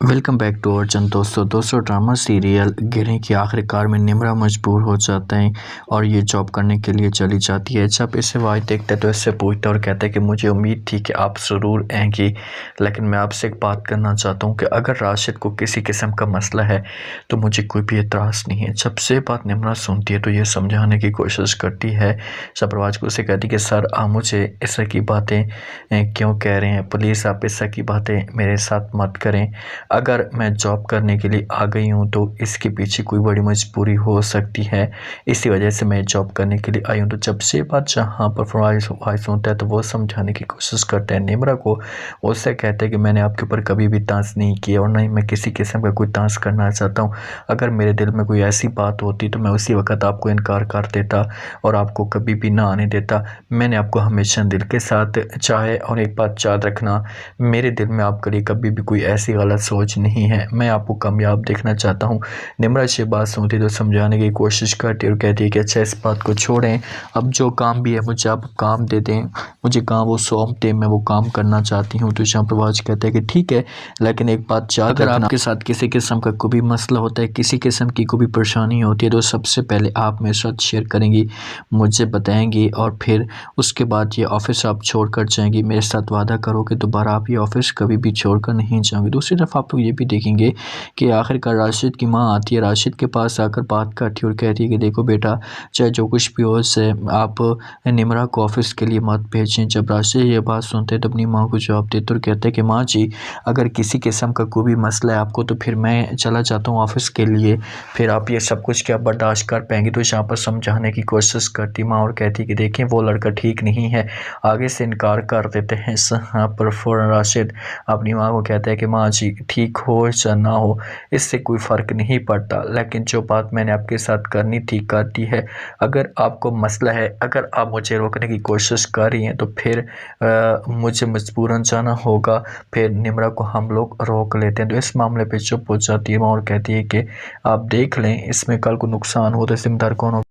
Welcome back to our channel दोस्तों drama serial गिरने की आखिरकार में निम्रा मजबूर हो जाते हैं और ये जॉब करने के लिए चली जाती है। जब इसे वाइद देखते तो इससे पूछता और कहता है कि मुझे उम्मीद थी कि आप ज़रूर आएंगी, लेकिन मैं आपसे एक बात करना चाहता हूँ कि अगर राशिद को किसी किस्म का मसला है तो मुझे कोई भी एतराज़ नहीं है। जब से बात निम्रा सुनती है तो ये समझाने की कोशिश करती है शबरवाज को। उसे कहती कि सर आप मुझे इस तरह की बातें क्यों कह रहे हैं, प्लीज़ आप इस तरह की बातें मेरे साथ मत करें। अगर मैं जॉब करने के लिए आ गई हूँ तो इसके पीछे कोई बड़ी मजबूरी हो सकती है, इसी वजह से मैं जॉब करने के लिए आई हूँ। तो जब से बात जहाँ पर फरवाज होता है तो वो समझाने की कोशिश करते हैं निम्रा को। उससे कहते हैं कि मैंने आपके ऊपर कभी भी तांस नहीं किया और ना ही मैं किसी किस्म का कोई तांस करना चाहता हूँ। अगर मेरे दिल में कोई ऐसी बात होती तो मैं उसी वक्त आपको इनकार कर देता और आपको कभी भी ना आने देता। मैंने आपको हमेशा दिल के साथ चाहे, और एक बात याद रखना, मेरे दिल में आपके लिए कभी भी कोई ऐसी गलत सोच नहीं है। मैं आपको कामयाब देखना चाहता हूँ। निम्रा ये बात सुनती तो समझाने की कोशिश करती और कहती है कि अच्छा इस बात को छोड़ें, अब जो काम भी है मुझे आप काम दे दें, मुझे काम वो सौंप दें, मैं वो काम करना चाहती हूँ। तो शबरवाज कहता है कि ठीक है, लेकिन एक बात याद रखना, अगर आपके साथ किसी किस्म का कोई भी मसला होता है, किसी किस्म की कोई भी परेशानी होती है तो सबसे पहले आप मेरे साथ शेयर करेंगी, मुझे बताएंगी और फिर उसके बाद ये ऑफिस आप छोड़ कर जाएंगी। मेरे साथ वादा करो कि दोबारा आप ये ऑफिस कभी भी छोड़ कर नहीं जाओगे। दूसरी तरफ आप लोग ये भी देखेंगे कि आखिरकार राशिद की माँ आती है, राशिद के पास आकर बात करती है और कहती है कि देखो बेटा, चाहे जो कुछ भी हो से आप निम्रा को ऑफिस के लिए मत भेजें। जब राशिद ये बात सुनते हैं तो अपनी माँ को जवाब देते और कहते हैं कि माँ जी, अगर किसी किस्म का कोई भी मसला है आपको तो फिर मैं चला जाता हूँ ऑफिस के लिए, फिर आप ये सब कुछ क्या बर्दाश्त कर पाएंगी। तो यहाँ पर समझाने की कोशिश करती माँ और कहती कि देखें वो लड़का ठीक नहीं है, आगे से इनकार कर देते हैं। यहाँ पर फ़ौरन राशिद अपनी माँ को कहता है कि माँ जी, ठीक हो या ना हो इससे कोई फ़र्क नहीं पड़ता, लेकिन जो बात मैंने आपके साथ करनी थी कर दी है। अगर आपको मसला है, अगर आप मुझे रोकने की कोशिश कर रही हैं तो फिर मुझे मजबूरन जाना होगा, फिर निम्रा को हम लोग रोक लेते हैं। तो इस मामले पे चुप हो जाती है माँ और कहती है कि आप देख लें, इसमें कल को नुकसान हो तो जिम्मेदार कौन हो।